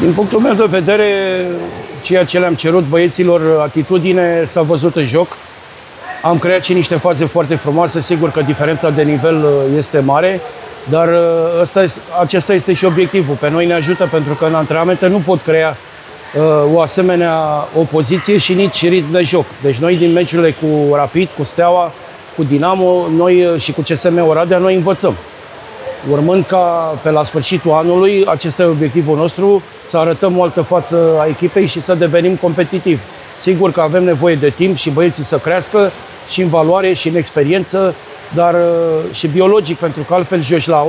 Din punctul meu de vedere, ceea ce le-am cerut băieților, atitudine, s-a văzut în joc. Am creat și niște faze foarte frumoase, sigur că diferența de nivel este mare, dar acesta este și obiectivul. Pe noi ne ajută pentru că în antrenamente nu pot crea o asemenea opoziție și nici ritm de joc. Deci noi din meciurile cu Rapid, cu Steaua, cu Dinamo, noi și cu CSM Oradea, noi învățăm. Urmând ca pe la sfârșitul anului, acesta e obiectivul nostru, să arătăm o altă față a echipei și să devenim competitivi. Sigur că avem nevoie de timp și băieții să crească și în valoare și în experiență, dar și biologic, pentru că altfel joci la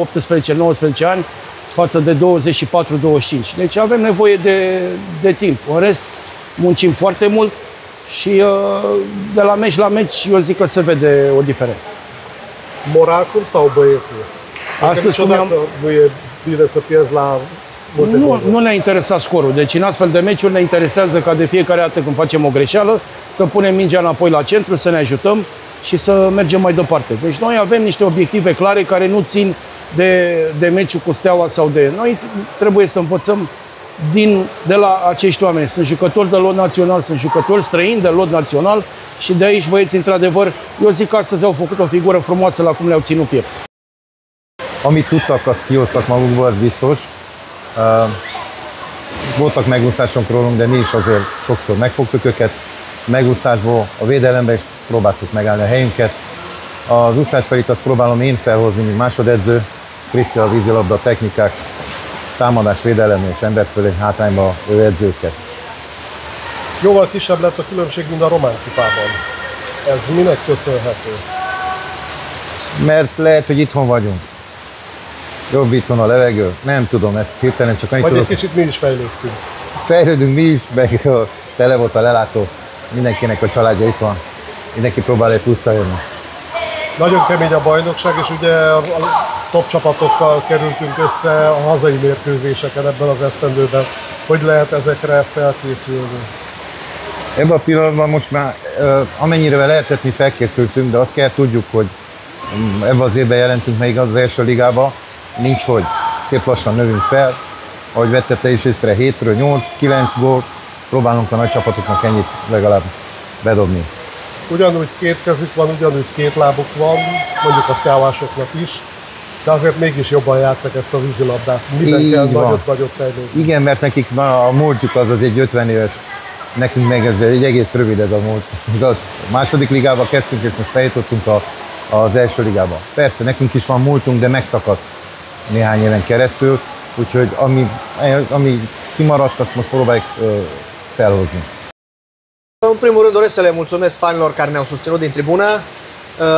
18-19 ani față de 24-25. Deci avem nevoie de timp. În rest, muncim foarte mult și de la meci la meci eu zic că se vede o diferență. Moral, cum stau băieții? Astăzi niciodată nu e bine să pierzi la multe goluri. Nu ne-a interesat scorul. Deci în astfel de meciuri ne interesează ca de fiecare dată când facem o greșeală să punem mingea înapoi la centru, să ne ajutăm și să mergem mai departe. Deci noi avem niște obiective clare care nu țin de meciul cu Steaua sau de... Noi trebuie să învățăm de la acești oameni. Sunt jucători de lot național, sunt jucători străini de lot național și de aici băieții, într-adevăr, eu zic că astăzi au făcut o figură frumoasă la cum le-au ținut piept. Amit tudtak, azt kihoztak magukból, az biztos. Voltak megúszások rólunk, de mi is azért sokszor megfogtuk őket. Megúszásból a védelemben is próbáltuk megállni a helyünket. Az úszásfelét azt próbálom én felhozni, mint másodedző. Kriszti a vízilabda technikák, támadás, védelem és emberfölé hátrányba ő edző őket. Jóval kisebb lett a különbség, mint a román kupában. Ez minek köszönhető? Mert lehet, hogy itthon vagyunk. Jobb itthon a levegő, nem tudom, ezt hirtelen csak annyit tudok. Vagy egy kicsit mi is fejlődtünk. Fejlődünk mi is, meg tele volt a lelátó, mindenkinek a családja itt van, mindenki próbál egy pluszra jönni. Nagyon kemény a bajnokság, és ugye a top csapatokkal kerültünk össze a hazai mérkőzéseken ebben az esztendőben. Hogy lehet ezekre felkészülni? Ebben a pillanatban most már amennyire lehetett, mi felkészültünk, de azt kell tudjuk, hogy ebben az évben jelentünk még az első ligába, nincs hogy. Szép lassan növünk fel, ahogy vettette is észre, 7-ről 8-9 gólt, próbálunk a nagy csapatoknak ennyit legalább bedobni. Ugyanúgy két kezük van, ugyanúgy két lábuk van, mondjuk a sztávásoknak is, de azért mégis jobban játszák ezt a vízilabdát. Minden kell nagyot fejlődni. Igen, mert nekik a múltjuk az egy 50 éves, nekünk meg ez egy egész rövid ez a múlt. Igaz, a második ligába kezdtünk, és most feljutottunk az első ligába. Persze, nekünk is van múltunk, de megszakadt néhány éven keresztül, úgyhogy ami kimaradt, azt most próbáljuk felhozni. În primul rând doresc să le mulțumesc fanilor care ne-au susținut din tribună.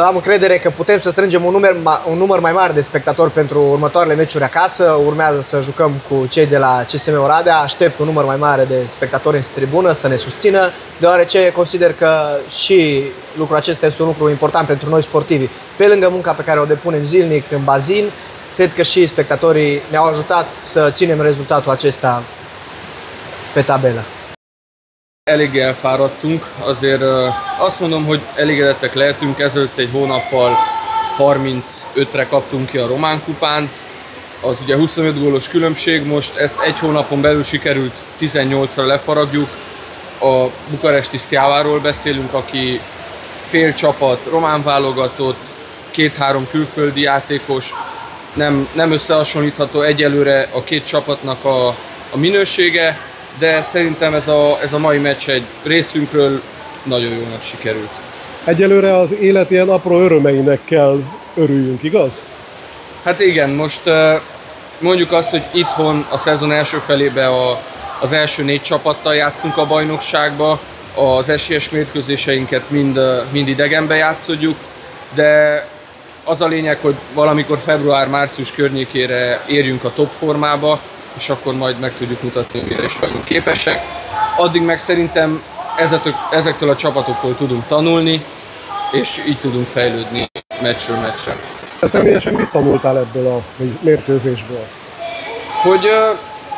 Am încredere că putem să strângem un număr mai mare de spectatori pentru următoarele meciuri acasă. Urmează să jucăm cu cei de la CSM Oradea. Aștept un număr mai mare de spectatori în tribună să ne susțină, deoarece consider că și lucrul acesta este un lucru important pentru noi sportivi. Pe lângă munca pe care o depunem zilnic în bazin, cred că și spectatorii ne-au ajutat să ținem rezultatul acesta pe tabelă. Eléggé elfáradtunk, azért azt mondom, hogy elégedettek lehetünk, ezelőtt egy hónappal 35-re kaptunk ki a Román kupán, az ugye 25 gólos különbség, most ezt egy hónapon belül sikerült 18-ra lefaragjuk. A bukaresti Steaváról beszélünk, aki fél csapat román válogatott, 2-3 külföldi játékos, nem összehasonlítható egyelőre a két csapatnak a minősége, de szerintem ez a mai meccs egy részünkről nagyon jónak sikerült. Egyelőre az élet ilyen apró örömeinek kell örüljünk, igaz? Hát igen, most mondjuk azt, hogy itthon a szezon első felébe az első 4 csapattal játszunk a bajnokságba, az esélyes mérkőzéseinket mind idegenbe játszodjuk, de az a lényeg, hogy valamikor február-március környékére érjünk a top formába, és akkor majd meg tudjuk mutatni, hogy mire is vagyunk képesek. Addig meg szerintem ezektől a csapatoktól tudunk tanulni, és így tudunk fejlődni meccsről meccsre. Személyesen mit tanultál ebből a mérkőzésből? Hogy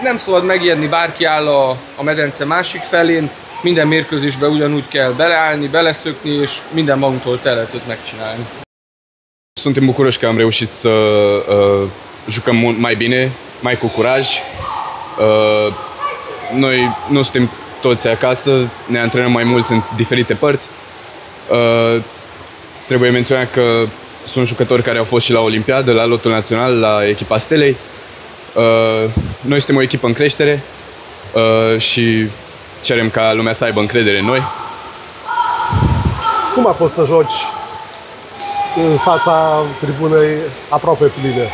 nem szabad megijedni, bárki áll a medence másik felén, minden mérkőzésbe ugyanúgy kell beleállni, beleszökni, és minden magunktól telhetőt megcsinálni. Suntem bucuroși că am reușit să jucăm mai bine, mai cu curaj. noi nu suntem toți acasă, ne antrenăm mai mulți în diferite părți. Trebuie menționat că sunt jucători care au fost și la Olimpiadă, la lotul național, la echipa Stelei. Noi suntem o echipă în creștere și cerem ca lumea să aibă încredere în noi. Cum a fost să joci în fața tribunei aproape pline?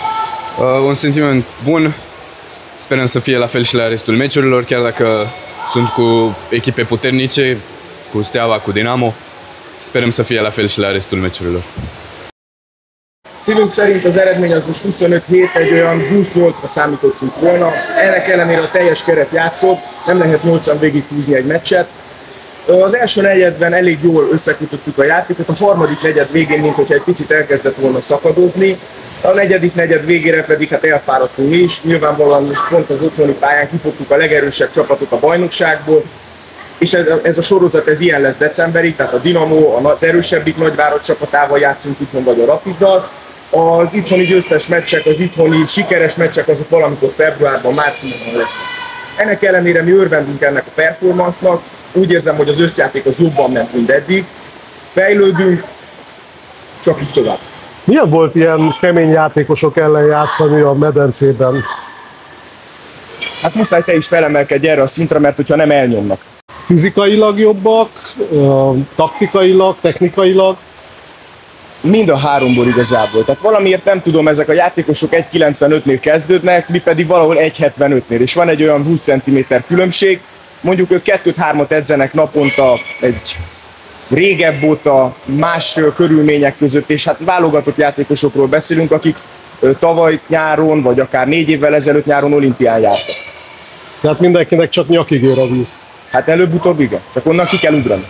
Un sentiment bun. Sperăm să fie la fel și la restul meciurilor, chiar dacă sunt cu echipe puternice, cu Steaua, cu Dinamo. Sperăm să fie la fel și la restul meciurilor. Szívünk szerint az eredmény az most 25-7, egy olyan 20-8-ra számítottunk volna. Ennek ellenére a teljes keret játszott, nem lehet 8-an végighúzni egy meccset. Az első negyedben elég jól összekötöttük a játékot, a harmadik negyed végén, mintha egy picit elkezdett volna szakadozni. A negyedik negyed végére pedig hát elfáradtunk mi is, nyilvánvalóan most pont az otthoni pályán kifogtuk a legerősebb csapatot a bajnokságból, és ez a sorozat ez ilyen lesz decemberig, tehát a Dinamo, az erősebbik nagyvárad csapatával játszunk itthon, vagy a Rapiddal. Az itthoni győztes meccsek, az itthoni sikeres meccsek azok valamikor februárban, márciusban lesznek. Ennek ellenére mi örvendünk ennek a performance-nak, úgy érzem, hogy az összjáték az jobban ment, mint eddig. Fejlődünk, csak így tovább. Milyen volt ilyen kemény játékosok ellen játszani a medencében? Hát muszáj te is felemelkedj erre a szintre, mert hogyha nem elnyomnak. Fizikailag jobbak, taktikailag, technikailag? Mind a háromból igazából. Tehát valamiért nem tudom, ezek a játékosok 1,95-nél kezdődnek, mi pedig valahol 1,75-nél, és van egy olyan 20 cm különbség. Mondjuk ők 2-3-at edzenek naponta egy régebb óta, más körülmények között, és hát válogatott játékosokról beszélünk, akik tavaly nyáron, vagy akár 4 évvel ezelőtt nyáron olimpián jártak. Tehát mindenkinek csak nyakig ér a víz. Hát előbb-utóbb igen, csak onnan ki kell ugrani.